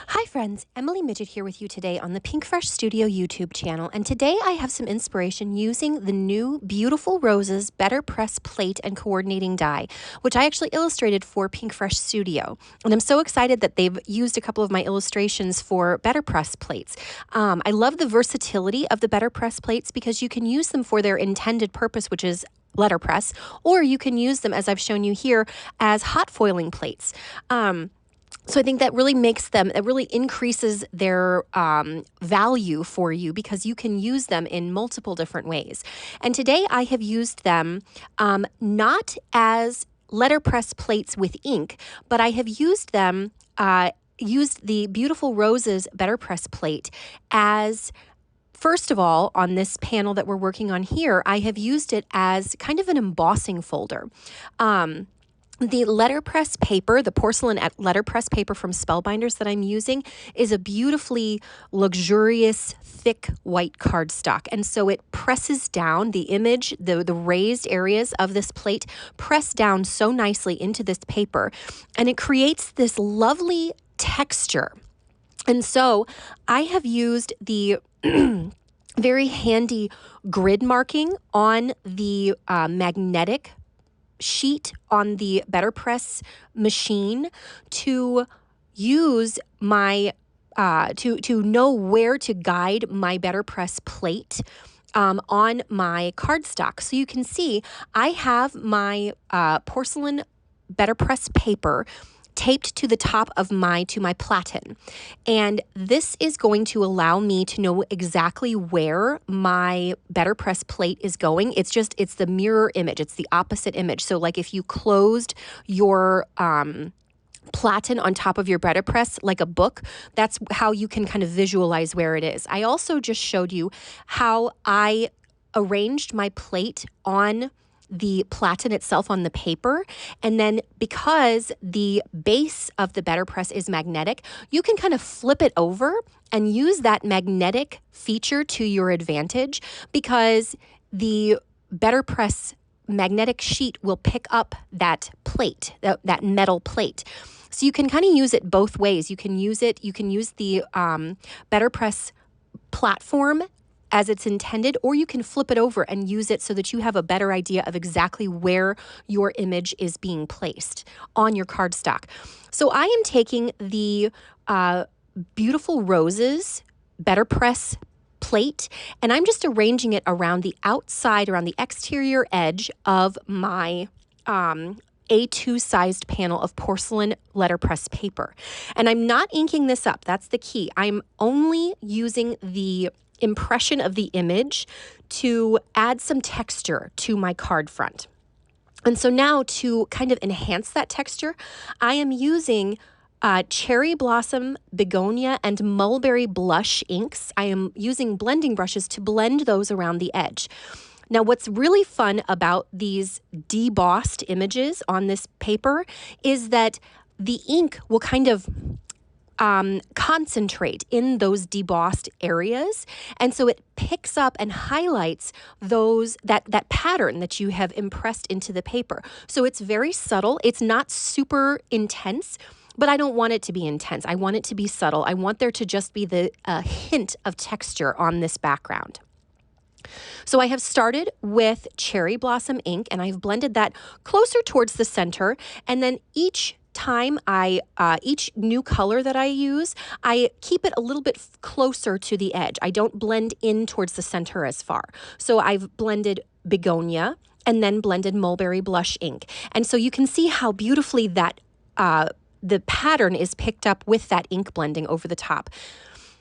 Hi friends, Emily Midgett here with you today on the Pinkfresh Studio YouTube channel, and today I have some inspiration using the new Beautiful Roses letterpress plate and coordinating die, which I actually illustrated for Pinkfresh Studio. And I'm so excited that they've used a couple of my illustrations for letterpress plates. I love the versatility of the letterpress plates because you can use them for their intended purpose, which is letterpress, or you can use them, as I've shown you here, as hot foiling plates. So I think that really makes them, it really increases their value for you because you can use them in multiple different ways. And today I have used them not as letterpress plates with ink, but I have used them, used the Beautiful Roses letterpress plate as, first of all, on this panel that we're working on here, I have used it as kind of an embossing folder. The letterpress paper, the porcelain letterpress paper from Spellbinders that I'm using is a beautifully luxurious, thick white cardstock. And so it presses down the image, the raised areas of this plate press down so nicely into this paper. And it creates this lovely texture. And so I have used the very handy grid marking on the magnetic sheet on the letterpress machine to use my to know where to guide my letterpress plate on my cardstock. So you can see I have my porcelain letterpress paper taped to the top of my platen. And this is going to allow me to know exactly where my letterpress plate is going. It's the mirror image. It's the opposite image. So like if you closed your platen on top of your letterpress like a book, that's how you can kind of visualize where it is. I also just showed you how I arranged my plate on the platen itself on the paper. And then because the base of the letterpress is magnetic, you can kind of flip it over and use that magnetic feature to your advantage because the letterpress magnetic sheet will pick up that plate, that metal plate. So you can kind of use it both ways. You can use the letterpress platform as it's intended, or you can flip it over and use it so that you have a better idea of exactly where your image is being placed on your cardstock. So I am taking the Beautiful Roses letterpress plate, and I'm just arranging it around the outside, around the exterior edge of my A2 sized panel of porcelain letterpress paper. And I'm not inking this up. That's the key. I'm only using the impression of the image to add some texture to my card front. And so now to kind of enhance that texture, I am using Cherry Blossom, Begonia, and Mulberry Blush inks. I am using blending brushes to blend those around the edge. Now, what's really fun about these debossed images on this paper is that the ink will kind of concentrate in those debossed areas. And so it picks up and highlights that pattern that you have impressed into the paper. So it's very subtle. It's not super intense, but I don't want it to be intense. I want it to be subtle. I want there to just be the hint of texture on this background. So I have started with Cherry Blossom ink, and I've blended that closer towards the center, and then each time each new color that I use, I keep it a little bit closer to the edge. I don't blend in towards the center as far. So I've blended Begonia and then blended Mulberry Blush ink. And so you can see how beautifully that the pattern is picked up with that ink blending over the top.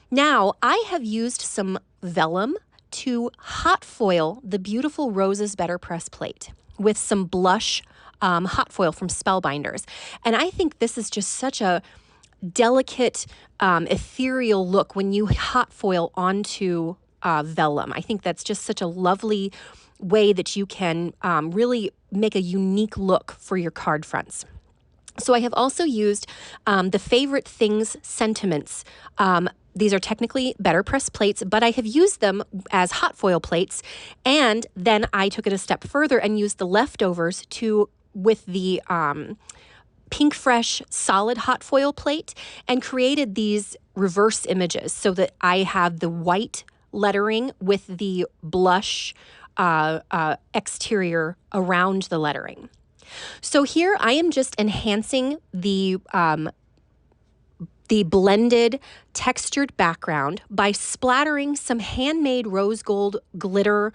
Now I have used some vellum to hot foil the Beautiful Roses letterpress plate with some blush hot foil from Spellbinders. And I think this is just such a delicate, ethereal look when you hot foil onto vellum. I think that's just such a lovely way that you can really make a unique look for your card fronts. So I have also used the Favorite Things sentiments. These are technically letterpress plates, but I have used them as hot foil plates. And then I took it a step further and used the leftovers with the Pinkfresh solid hot foil plate and created these reverse images so that I have the white lettering with the blush exterior around the lettering. So here I am just enhancing the blended textured background by splattering some handmade rose gold glitter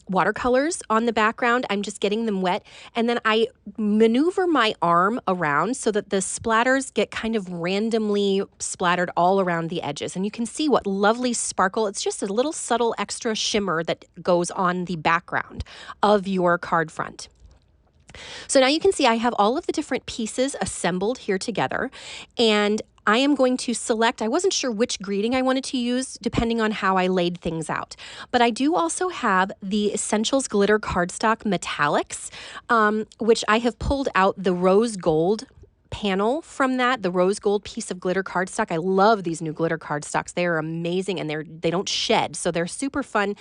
watercolors on the background. I'm just getting them wet, and then I maneuver my arm around so that the splatters get kind of randomly splattered all around the edges. And you can see what lovely sparkle. It's just a little subtle extra shimmer that goes on the background of your card front. So now you can see I have all of the different pieces assembled here together, and I am going to select, I wasn't sure which greeting I wanted to use depending on how I laid things out, but I do also have the Essentials Glitter Cardstock Metallics, which I have pulled out the rose gold panel from that, the rose gold piece of glitter cardstock. I love these new glitter cardstocks. They are amazing, and they don't shed, so they're super fun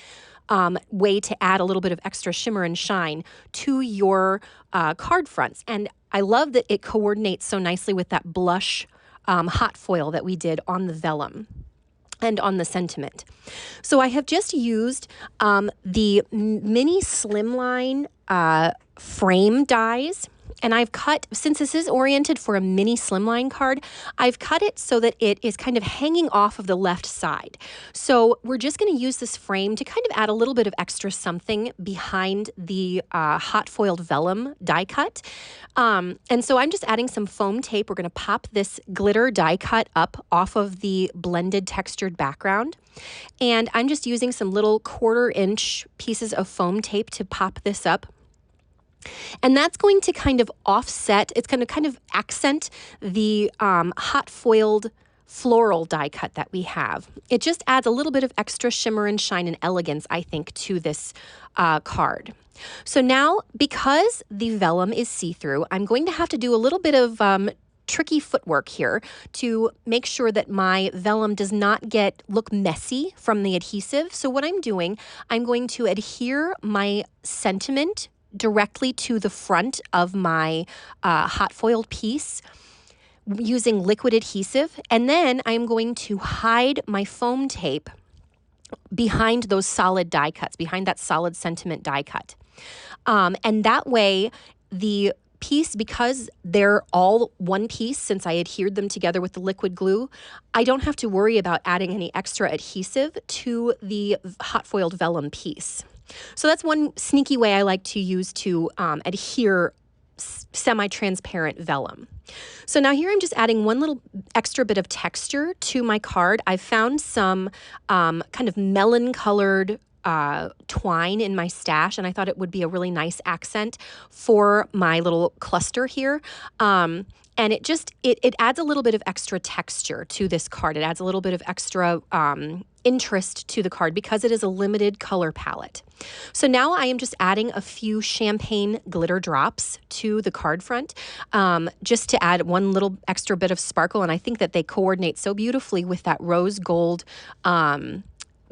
way to add a little bit of extra shimmer and shine to your card fronts. And I love that it coordinates so nicely with that blush hot foil that we did on the vellum and on the sentiment. So I have just used the mini slimline frame dies, and I've cut, since this is oriented for a mini slimline card, I've cut it so that it is kind of hanging off of the left side. So we're just going to use this frame to kind of add a little bit of extra something behind the hot foiled vellum die cut. And so I'm just adding some foam tape. We're going to pop this glitter die cut up off of the blended textured background. And I'm just using some little 1/4 inch pieces of foam tape to pop this up. And that's going to kind of offset, it's going to kind of accent the hot foiled floral die cut that we have. It just adds a little bit of extra shimmer and shine and elegance, I think, to this card. So now, because the vellum is see-through, I'm going to have to do a little bit of tricky footwork here to make sure that my vellum does not look messy from the adhesive. So what I'm doing, I'm going to adhere my sentiment directly to the front of my hot foiled piece using liquid adhesive, and then I'm going to hide my foam tape behind those solid die cuts, behind that solid sentiment die cut. And that way the piece, because they're all one piece, since I adhered them together with the liquid glue, I don't have to worry about adding any extra adhesive to the hot foiled vellum piece. So that's one sneaky way I like to use to adhere semi-transparent vellum. So now here I'm just adding one little extra bit of texture to my card. I found some kind of melon-colored twine in my stash, and I thought it would be a really nice accent for my little cluster here. And it adds a little bit of extra texture to this card. It adds a little bit of extra interest to the card because it is a limited color palette. So now I am just adding a few champagne glitter drops to the card front, just to add one little extra bit of sparkle. And I think that they coordinate so beautifully with that rose gold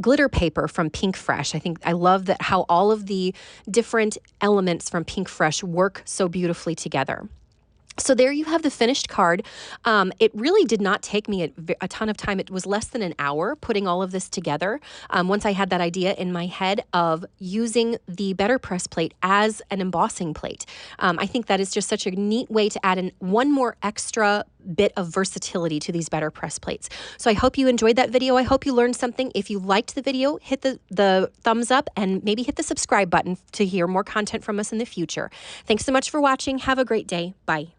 glitter paper from Pinkfresh. I think I love that how all of the different elements from Pinkfresh work so beautifully together. So there you have the finished card. It really did not take me a ton of time. It was less than an hour putting all of this together. Once I had that idea in my head of using the letterpress plate as an embossing plate. I think that is just such a neat way to add in one more extra bit of versatility to these letterpress plates. So I hope you enjoyed that video. I hope you learned something. If you liked the video, hit the thumbs up and maybe hit the subscribe button to hear more content from us in the future. Thanks so much for watching. Have a great day. Bye.